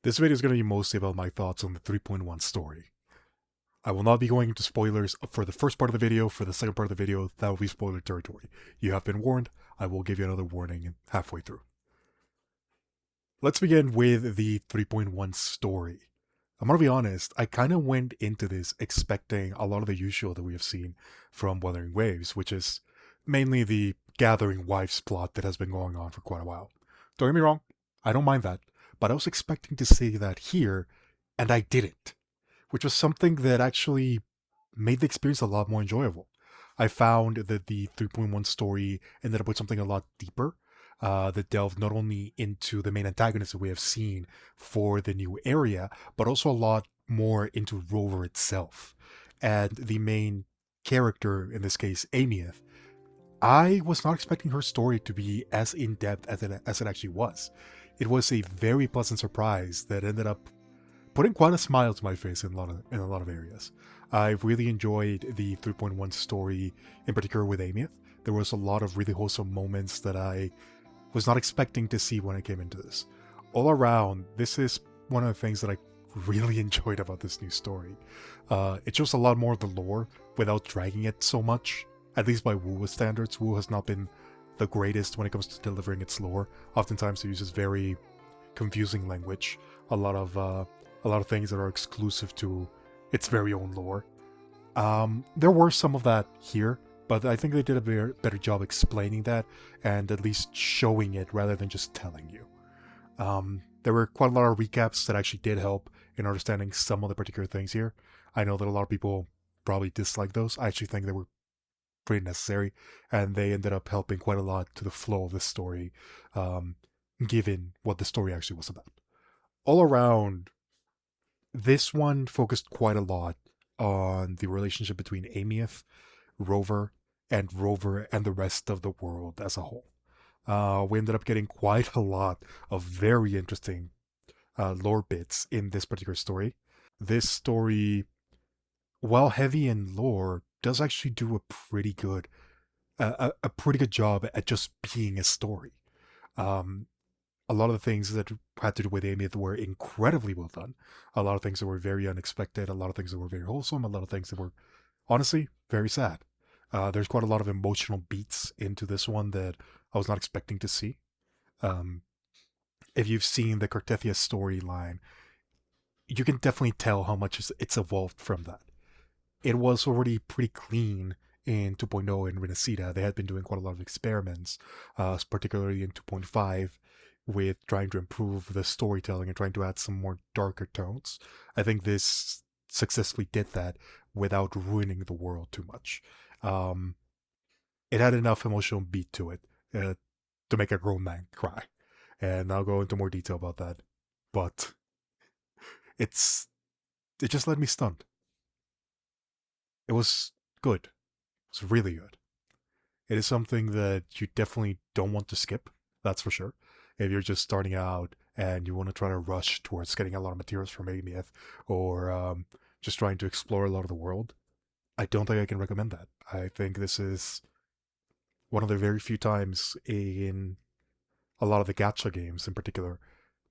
This video is going to be mostly about my thoughts on the 3.1 story. I will not be going into spoilers for the first part of the video. For the second part of the video, that will be spoiler territory. You have been warned. I will give you another warning halfway through. Let's begin with the 3.1 story. I'm going to be honest, I kind of went into this expecting a lot of the usual that we have seen from Wuthering Waves, which is mainly the gathering wives plot that has been going on for quite a while. Don't get me wrong, I don't mind that, but I was expecting to see that here, and I didn't, which was something that actually made the experience a lot more enjoyable. I found that the 3.1 story ended up with something a lot deeper, that delved not only into the main antagonist that we have seen for the new area, but also a lot more into Rover itself. And the main character, in this case, Amieth, I was not expecting her story to be as in depth as it actually was. It was a very pleasant surprise that ended up putting quite a smile to my face in a lot of areas. I really enjoyed the 3.1 story, in particular with Amieth. There was a lot of really wholesome moments that I was not expecting to see when I came into this. All around, this is one of the things that I really enjoyed about this new story. It shows a lot more of the lore without dragging it so much, at least by WuWa standards. WuWa has not been the greatest when it comes to delivering its lore. Oftentimes it uses very confusing language, a lot of things that are exclusive to its very own lore. There were some of that here, but I think they did a better job explaining that and at least showing it rather than just telling you. There were quite a lot of recaps that actually did help in understanding some of the particular things here. I know that a lot of people probably dislike those. I actually think they were pretty necessary, and they ended up helping quite a lot to the flow of the story, given what the story actually was about. All around, this one focused quite a lot on the relationship between Amieth, Rover, and the rest of the world as a whole. We ended up getting quite a lot of very interesting lore bits in this particular story. This story, while heavy in lore, does actually do a pretty good job at just being a story. Um, a lot of the things that had to do with Amy were incredibly well done. A lot of things that were very unexpected. A lot of things that were very wholesome. A lot of things that were honestly very sad. There's quite a lot of emotional beats into this one that I was not expecting to see. Um, if you've seen the Cartethia storyline, you can definitely tell how much it's evolved from that. It was already pretty clean in 2.0 and Renacida. They had been doing quite a lot of experiments, particularly in 2.5, with trying to improve the storytelling and trying to add some more darker tones. I think this successfully did that without ruining the world too much. Um, it had enough emotional beat to it to make a grown man cry. And I'll go into more detail about that. But it's it just led me stunned. It was good. It was really good. It is something that you definitely don't want to skip, that's for sure. If you're just starting out and you want to try to rush towards getting a lot of materials from Amieth, or just trying to explore a lot of the world, I don't think I can recommend that. I think this is one of the very few times in a lot of the gacha games in particular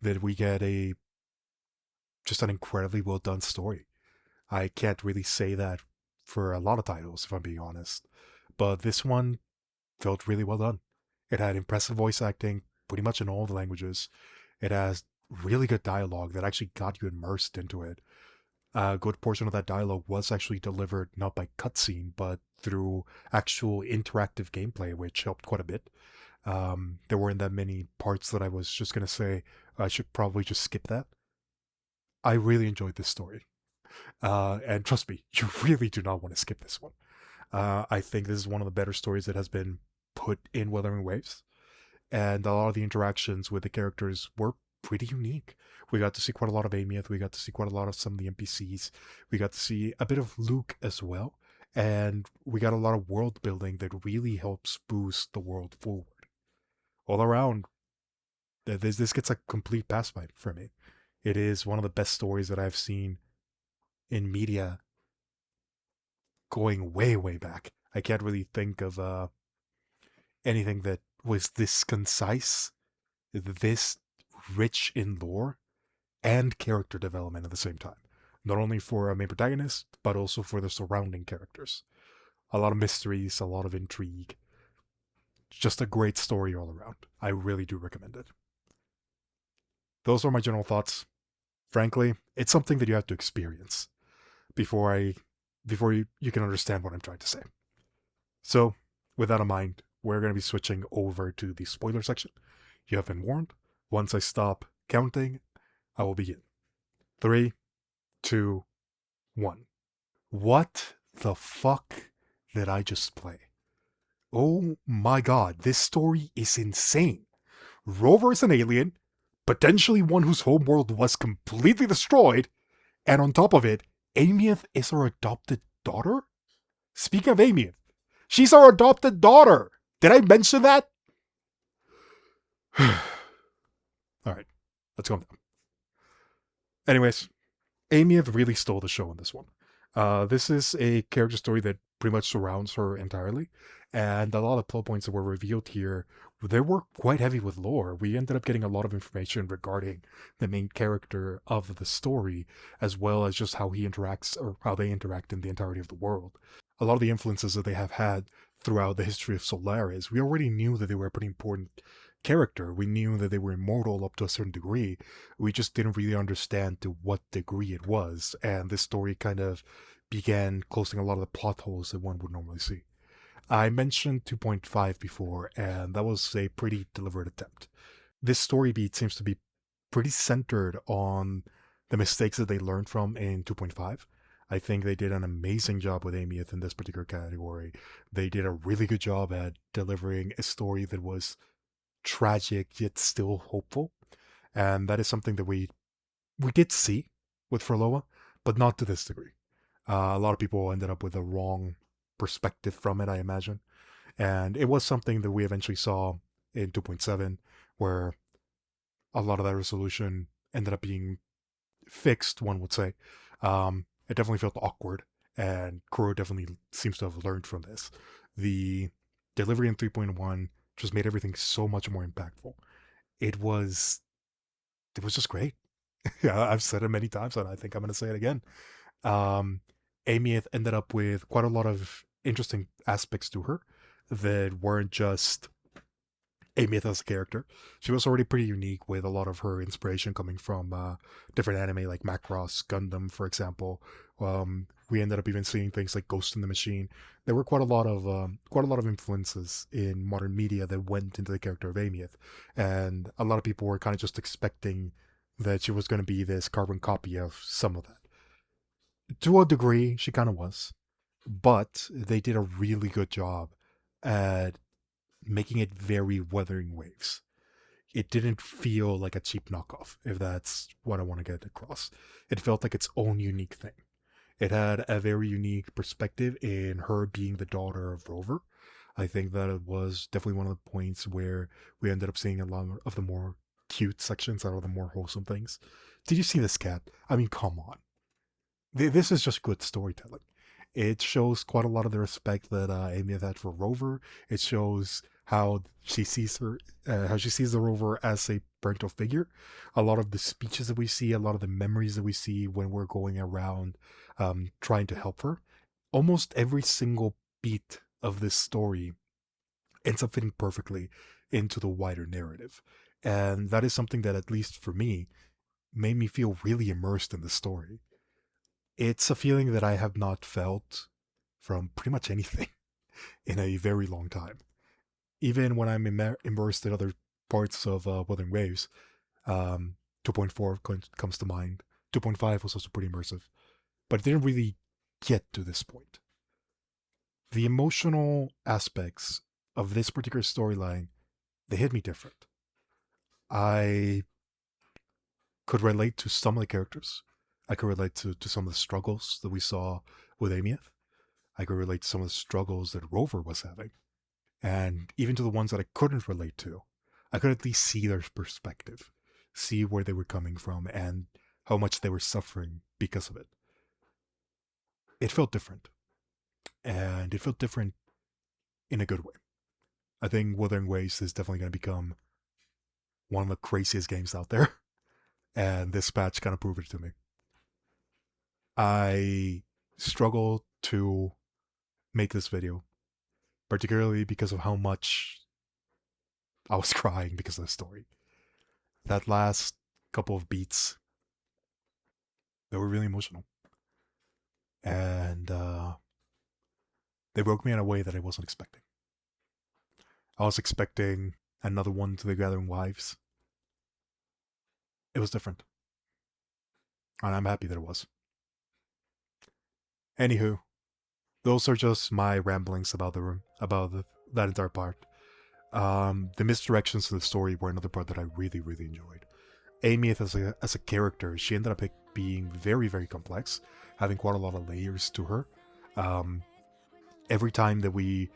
that we get a just an incredibly well done story. I can't really say that for a lot of titles, if I'm being honest, but this one felt really well done. It had impressive voice acting, pretty much in all the languages. It has really good dialogue that actually got you immersed into it. A good portion of that dialogue was actually delivered not by cutscene, but through actual interactive gameplay, which helped quite a bit. There weren't that many parts that I was just going to say, I should probably just skip that. I really enjoyed this story. And trust me, you really do not want to skip this one. I think this is one of the better stories that has been put in Wuthering Waves, and a lot of the interactions with the characters were pretty unique. We got to see quite a lot of Amieth, we got to see quite a lot of some of the NPCs, we got to see a bit of Luke as well, and we got a lot of world building that really helps boost the world forward. All around, this gets a complete pass by for me. It is one of the best stories that I've seen in media going way, way back. I can't really think of anything that was this concise, this rich in lore, and character development at the same time. Not only for a main protagonist, but also for the surrounding characters. A lot of mysteries, a lot of intrigue. Just a great story all around. I really do recommend it. Those are my general thoughts. Frankly, it's something that you have to experience before you can understand what I'm trying to say. So, with that in mind, we're going to be switching over to the spoiler section. You have been warned. Once I stop counting, I will begin. 3, 2, 1. What the fuck did I just play? Oh my god, this story is insane. Rover is an alien, potentially one whose homeworld was completely destroyed, and on top of it, Amieth is her adopted daughter? Speaking of Amieth, she's our adopted daughter! Did I mention that? Alright, let's go. Anyways, Amieth really stole the show in this one. This is a character story that pretty much surrounds her entirely, and a lot of plot points that were revealed here, they were quite heavy with lore. We ended up getting a lot of information regarding the main character of the story, as well as just how he interacts, or how they interact in the entirety of the world. A lot of the influences that they have had throughout the history of Solaris, we already knew that they were a pretty important character. We knew that they were immortal up to a certain degree. We just didn't really understand to what degree it was, and this story kind of began closing a lot of the plot holes that one would normally see. I mentioned 2.5 before, and that was a pretty deliberate attempt. This story beat seems to be pretty centered on the mistakes that they learned from in 2.5. I think they did an amazing job with Amieth in this particular category. They did a really good job at delivering a story that was tragic yet still hopeful, and that is something that we did see with Furloa, but not to this degree. A lot of people ended up with a wrong perspective from it, I imagine, and it was something that we eventually saw in 2.7, where a lot of that resolution ended up being fixed, one would say. It definitely felt awkward, and Kuro definitely seems to have learned from this. The delivery in 3.1 just made everything so much more impactful. It was just great. Yeah, I've said it many times, and I think I'm going to say it again. Um, Amy ended up with quite a lot of interesting aspects to her that weren't just Amy as a character. She was already pretty unique, with a lot of her inspiration coming from different anime like Macross, Gundam, for example. We ended up even seeing things like Ghost in the Machine. There were quite a lot of influences in modern media that went into the character of Amieth, and a lot of people were kind of just expecting that she was going to be this carbon copy of some of that. To a degree, she kind of was, but they did a really good job at making it very Wuthering Waves. It didn't feel like a cheap knockoff, if that's what I want to get across. It felt like its own unique thing. It had a very unique perspective in her being the daughter of Rover. I think that it was definitely one of the points where we ended up seeing a lot of the more cute sections out of the more wholesome things. Did you see this cat? I mean, come on. This is just good storytelling. It shows quite a lot of the respect that Amy had for Rover. It shows how she sees the Rover as a parental figure. A lot of the speeches that we see, a lot of the memories that we see when we're going around trying to help her. Almost every single beat of this story ends up fitting perfectly into the wider narrative. And that is something that, at least for me, made me feel really immersed in the story. It's a feeling that I have not felt from pretty much anything in a very long time. Even when I'm immersed in other parts of Wuthering Waves, 2.4 comes to mind. 2.5 was also pretty immersive, but it didn't really get to this point. The emotional aspects of this particular storyline, they hit me different. I could relate to some of the characters. I could relate to some of the struggles that we saw with Amieth. I could relate to some of the struggles that Rover was having. And even to the ones that I couldn't relate to, I could at least see their perspective, see where they were coming from, and how much they were suffering because of it. It felt different. And it felt different in a good way. I think Wuthering Waves is definitely going to become one of the craziest games out there. And this patch kind of proved it to me. I struggled to make this video, particularly because of how much I was crying because of the story. That last couple of beats, they were really emotional. And they broke me in a way that I wasn't expecting. I was expecting another one to the Gathering Wives. It was different. And I'm happy that it was. Anywho, those are just my ramblings about that entire part. The misdirections of the story were another part that I really, really enjoyed. Amy as a character, she ended up being very, very complex, having quite a lot of layers to her. Every time that we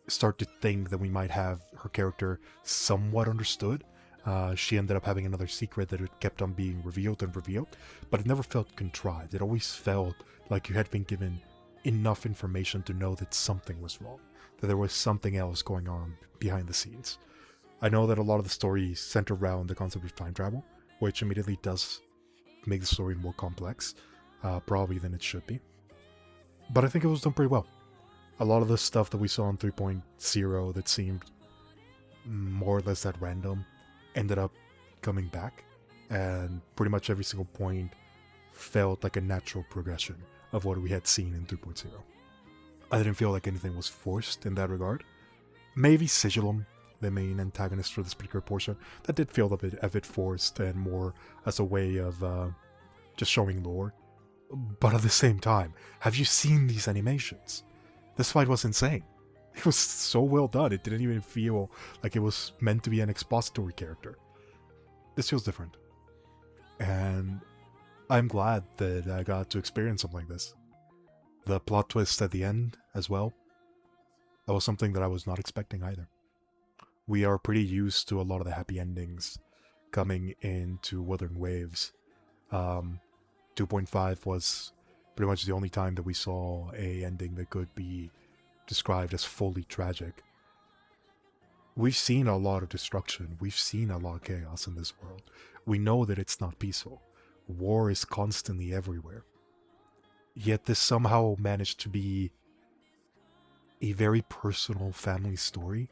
start to think that we might have her character somewhat understood, she ended up having another secret that it kept on being revealed and revealed, but it never felt contrived. It always felt like you had been given enough information to know that something was wrong, that there was something else going on behind the scenes. I know that a lot of the story centered around the concept of time travel, which immediately does make the story more complex, probably than it should be. But I think it was done pretty well. A lot of the stuff that we saw in 3.0 that seemed more or less at random ended up coming back, and pretty much every single point felt like a natural progression of what we had seen in 2.0. I didn't feel like anything was forced in that regard. Maybe Sigilum, the main antagonist for this particular portion, that did feel a bit forced and more as a way of just showing lore. But at the same time, have you seen these animations? This fight was insane. It was so well done, it didn't even feel like it was meant to be an expository character. This feels different. And I'm glad that I got to experience something like this. The plot twist at the end, as well, that was something that I was not expecting either. We are pretty used to a lot of the happy endings coming into Wuthering Waves. 2.5 was pretty much the only time that we saw a ending that could be described as fully tragic. We've seen a lot of destruction. We've seen a lot of chaos in this world. We know that it's not peaceful. War is constantly everywhere. Yet this somehow managed to be a very personal family story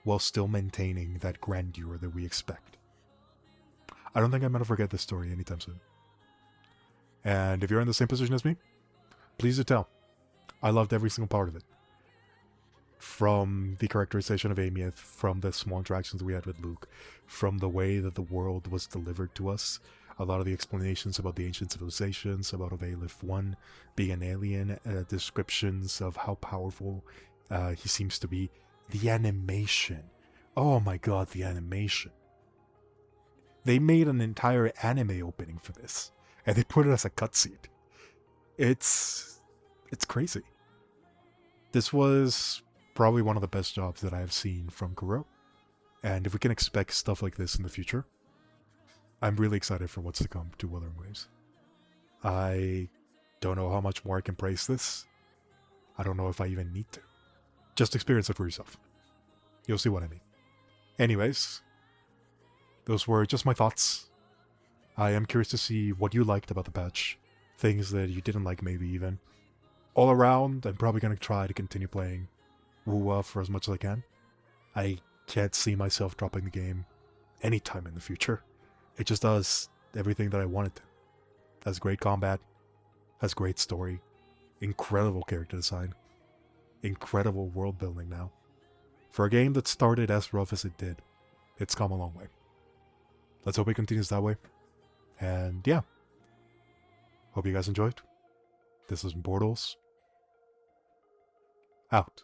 while still maintaining that grandeur that we expect. I don't think I'm going to forget this story anytime soon. And if you're in the same position as me, please do tell. I loved every single part of it. From the characterization of Amy, from the small interactions we had with Luke, from the way that the world was delivered to us, a lot of the explanations about the ancient civilizations, about Avalif 1 being an alien, descriptions of how powerful he seems to be. The animation. Oh my god, the animation. They made an entire anime opening for this, and they put it as a cutscene. It's crazy. This was probably one of the best jobs that I have seen from Kuro, and if we can expect stuff like this in the future, I'm really excited for what's to come to Wuthering Waves. I don't know how much more I can praise this. I don't know if I even need to. Just experience it for yourself. You'll see what I mean. Anyways, those were just my thoughts. I am curious to see what you liked about the patch. Things that you didn't like, maybe even. All around, I'm probably going to try to continue playing WuWa for as much as I can. I can't see myself dropping the game anytime in the future. It just does everything that I want it to. Has great combat, has great story, incredible character design, incredible world building now. For a game that started as rough as it did, it's come a long way. Let's hope it continues that way. And yeah, hope you guys enjoyed. This is Portals. Out.